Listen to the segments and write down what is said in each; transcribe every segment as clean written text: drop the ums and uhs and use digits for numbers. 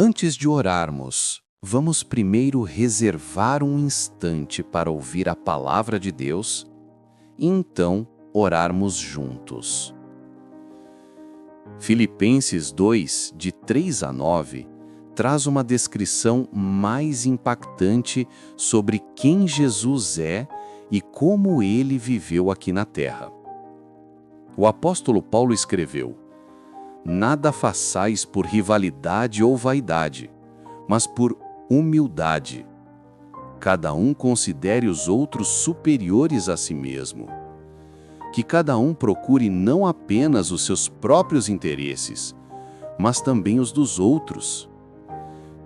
Antes de orarmos, vamos primeiro reservar um instante para ouvir a palavra de Deus e então orarmos juntos. Filipenses 2, de 3 a 9, traz uma descrição mais impactante sobre quem Jesus é e como ele viveu aqui na terra. O apóstolo Paulo escreveu: "Nada façais por rivalidade ou vaidade, mas por humildade. Cada um considere os outros superiores a si mesmo. Que cada um procure não apenas os seus próprios interesses, mas também os dos outros.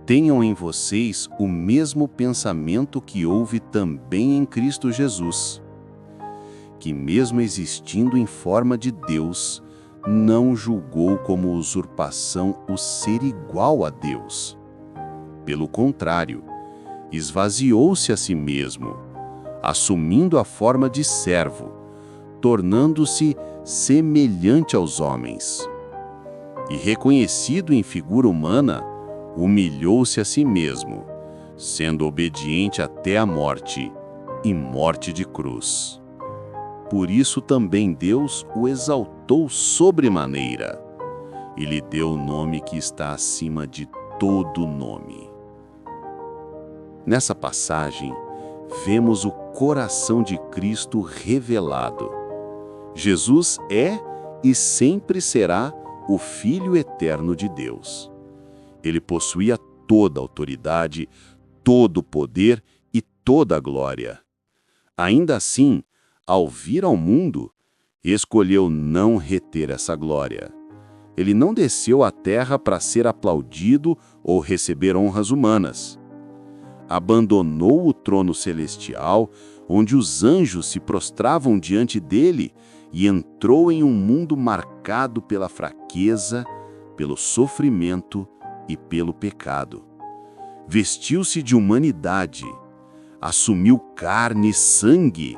Tenham em vocês o mesmo pensamento que houve também em Cristo Jesus, que mesmo existindo em forma de Deus, não julgou como usurpação o ser igual a Deus. Pelo contrário, esvaziou-se a si mesmo, assumindo a forma de servo, tornando-se semelhante aos homens. E reconhecido em figura humana, humilhou-se a si mesmo, sendo obediente até a morte, e morte de cruz. Por isso também Deus o exaltou sobremaneira, e lhe deu o nome que está acima de todo nome." Nessa passagem, vemos o coração de Cristo revelado. Jesus é e sempre será o Filho eterno de Deus. Ele possuía toda a autoridade, todo o poder e toda a glória. Ainda assim, ao vir ao mundo, escolheu não reter essa glória. Ele não desceu à terra para ser aplaudido ou receber honras humanas. Abandonou o trono celestial, onde os anjos se prostravam diante dele, e entrou em um mundo marcado pela fraqueza, pelo sofrimento e pelo pecado. Vestiu-se de humanidade, assumiu carne e sangue,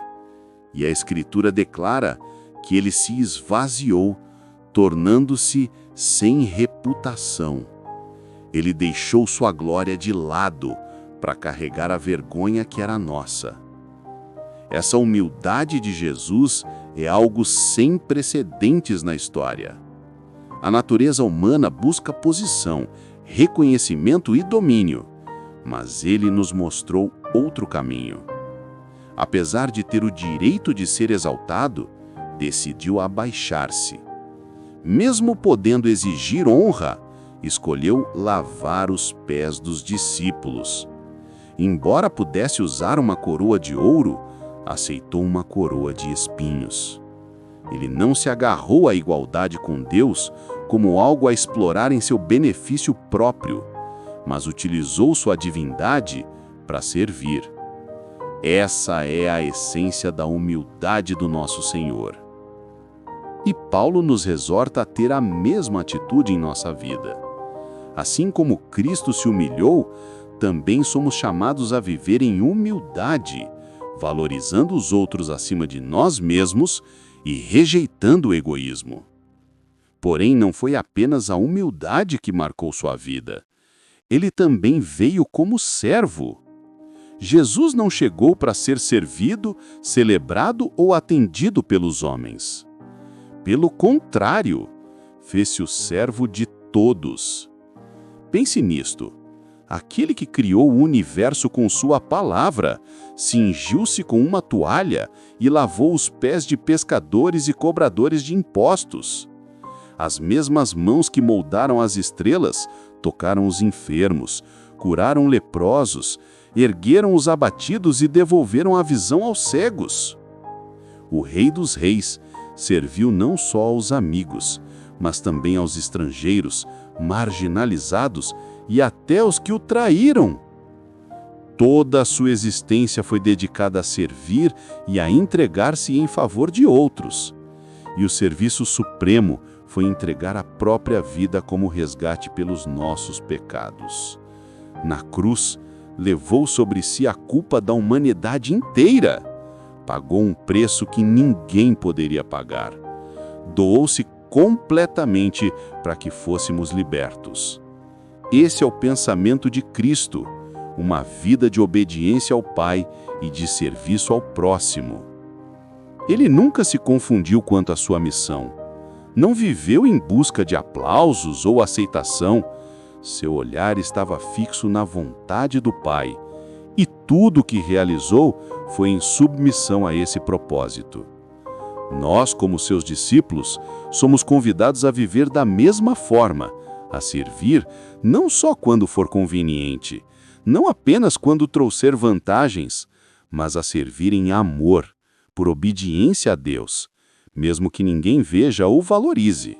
e a Escritura declara que ele se esvaziou, tornando-se sem reputação. Ele deixou sua glória de lado para carregar a vergonha que era nossa. Essa humildade de Jesus é algo sem precedentes na história. A natureza humana busca posição, reconhecimento e domínio, mas ele nos mostrou outro caminho. Apesar de ter o direito de ser exaltado, decidiu abaixar-se. Mesmo podendo exigir honra, escolheu lavar os pés dos discípulos. Embora pudesse usar uma coroa de ouro, aceitou uma coroa de espinhos. Ele não se agarrou à igualdade com Deus como algo a explorar em seu benefício próprio, mas utilizou sua divindade para servir. Essa é a essência da humildade do nosso Senhor. E Paulo nos exorta a ter a mesma atitude em nossa vida. Assim como Cristo se humilhou, também somos chamados a viver em humildade, valorizando os outros acima de nós mesmos e rejeitando o egoísmo. Porém, não foi apenas a humildade que marcou sua vida. Ele também veio como servo. Jesus não chegou para ser servido, celebrado ou atendido pelos homens. Pelo contrário, fez-se o servo de todos. Pense nisto. Aquele que criou o universo com sua palavra, cingiu-se com uma toalha e lavou os pés de pescadores e cobradores de impostos. As mesmas mãos que moldaram as estrelas tocaram os enfermos, curaram leprosos, ergueram os abatidos e devolveram a visão aos cegos. O Rei dos Reis serviu não só aos amigos, mas também aos estrangeiros, marginalizados e até aos que o traíram. Toda a sua existência foi dedicada a servir e a entregar-se em favor de outros. E o serviço supremo foi entregar a própria vida como resgate pelos nossos pecados. Na cruz, levou sobre si a culpa da humanidade inteira. Pagou um preço que ninguém poderia pagar. Doou-se completamente para que fôssemos libertos. Esse é o pensamento de Cristo, uma vida de obediência ao Pai e de serviço ao próximo. Ele nunca se confundiu quanto à sua missão. Não viveu em busca de aplausos ou aceitação. Seu olhar estava fixo na vontade do Pai, e tudo o que realizou foi em submissão a esse propósito. Nós, como seus discípulos, somos convidados a viver da mesma forma, a servir não só quando for conveniente, não apenas quando trouxer vantagens, mas a servir em amor, por obediência a Deus, mesmo que ninguém veja ou valorize.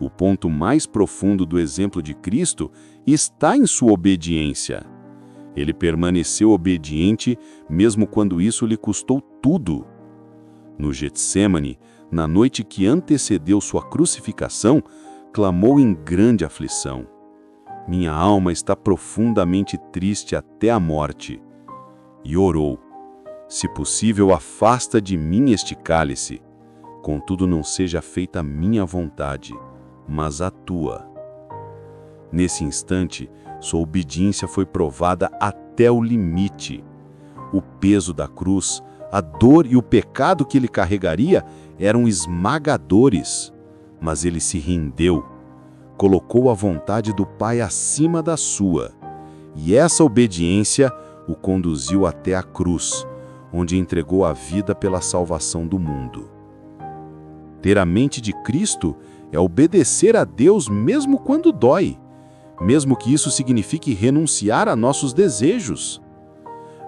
O ponto mais profundo do exemplo de Cristo está em sua obediência. Ele permaneceu obediente mesmo quando isso lhe custou tudo. No Getsêmani, na noite que antecedeu sua crucificação, clamou em grande aflição: "Minha alma está profundamente triste até a morte." E orou: "Se possível, afasta de mim este cálice. Contudo, não seja feita a minha vontade, mas a tua." Nesse instante, sua obediência foi provada até o limite. O peso da cruz, a dor e o pecado que ele carregaria eram esmagadores, mas ele se rendeu, colocou a vontade do Pai acima da sua, e essa obediência o conduziu até a cruz, onde entregou a vida pela salvação do mundo. Ter a mente de Cristo é obedecer a Deus mesmo quando dói, mesmo que isso signifique renunciar a nossos desejos.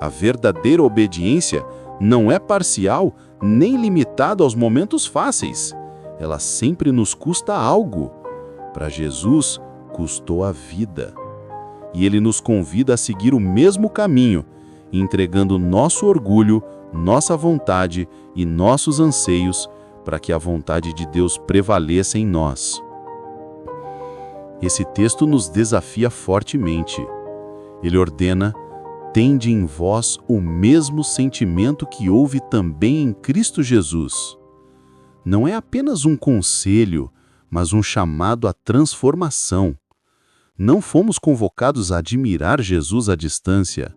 A verdadeira obediência não é parcial nem limitada aos momentos fáceis. Ela sempre nos custa algo. Para Jesus, custou a vida. E Ele nos convida a seguir o mesmo caminho, entregando nosso orgulho, nossa vontade e nossos anseios para que a vontade de Deus prevaleça em nós. Esse texto nos desafia fortemente. Ele ordena: "Tende em vós o mesmo sentimento que houve também em Cristo Jesus." Não é apenas um conselho, mas um chamado à transformação. Não fomos convocados a admirar Jesus à distância,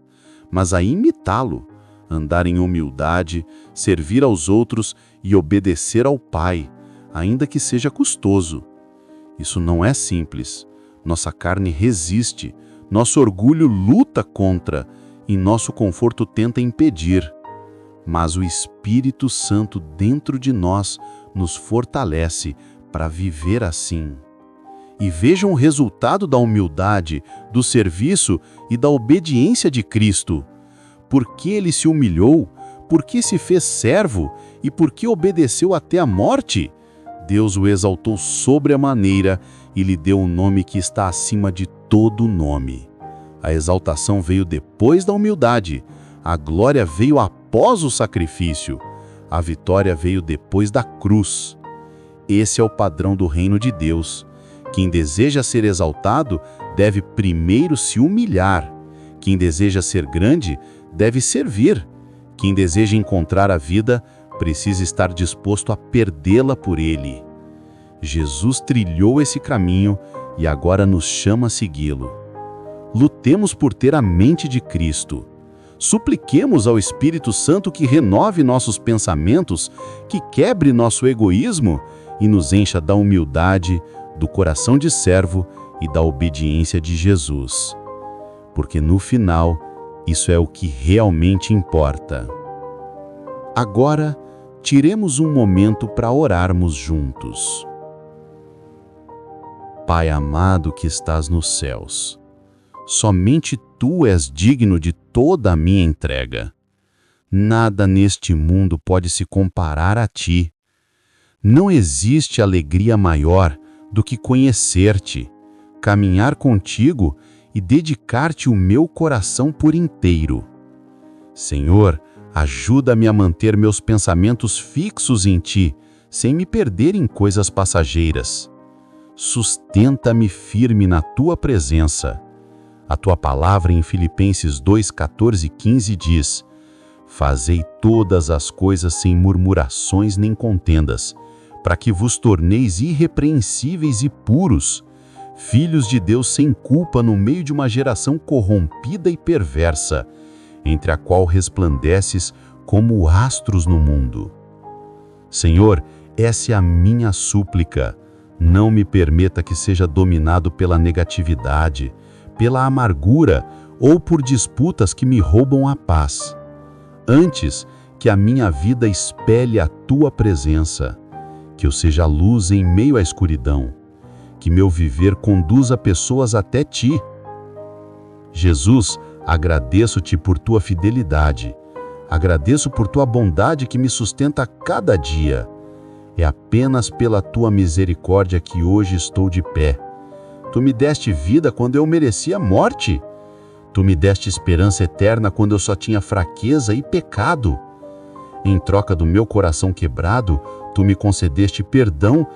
mas a imitá-lo, andar em humildade, servir aos outros e obedecer ao Pai, ainda que seja custoso. Isso não é simples. Nossa carne resiste, nosso orgulho luta contra e nosso conforto tenta impedir. Mas o Espírito Santo dentro de nós nos fortalece para viver assim. E vejam o resultado da humildade, do serviço e da obediência de Cristo. Porque ele se humilhou, porque se fez servo e porque obedeceu até a morte, Deus o exaltou sobremaneira e lhe deu um nome que está acima de todo nome. A exaltação veio depois da humildade, a glória veio após o sacrifício, a vitória veio depois da cruz. Esse é o padrão do reino de Deus. Quem deseja ser exaltado deve primeiro se humilhar. Quem deseja ser grande deve servir. Quem deseja encontrar a vida precisa estar disposto a perdê-la por ele. Jesus trilhou esse caminho e agora nos chama a segui-lo. Lutemos por ter a mente de Cristo. Supliquemos ao Espírito Santo que renove nossos pensamentos, que quebre nosso egoísmo e nos encha da humildade, do coração de servo e da obediência de Jesus. Porque no final, isso é o que realmente importa. Agora, tiremos um momento para orarmos juntos. Pai amado que estás nos céus, somente Tu és digno de toda a minha entrega. Nada neste mundo pode se comparar a Ti. Não existe alegria maior do que conhecer-te, caminhar contigo e dedicar-te o meu coração por inteiro. Senhor, ajuda-me a manter meus pensamentos fixos em Ti, sem me perder em coisas passageiras. Sustenta-me firme na Tua presença. A Tua palavra em Filipenses 2:14-15 diz: "Fazei todas as coisas sem murmurações nem contendas, para que vos torneis irrepreensíveis e puros, filhos de Deus sem culpa no meio de uma geração corrompida e perversa, entre a qual resplandeces como astros no mundo. Senhor, essa é a minha súplica. Não me permita que seja dominado pela negatividade, pela amargura ou por disputas que me roubam a paz. Antes, que a minha vida espelhe a Tua presença, que eu seja luz em meio à escuridão, que meu viver conduza pessoas até Ti. Jesus, agradeço-Te por Tua fidelidade, agradeço por Tua bondade que me sustenta a cada dia. É apenas pela Tua misericórdia que hoje estou de pé. Tu me deste vida quando eu merecia morte. Tu me deste esperança eterna quando eu só tinha fraqueza e pecado. Em troca do meu coração quebrado, Tu me concedeste perdão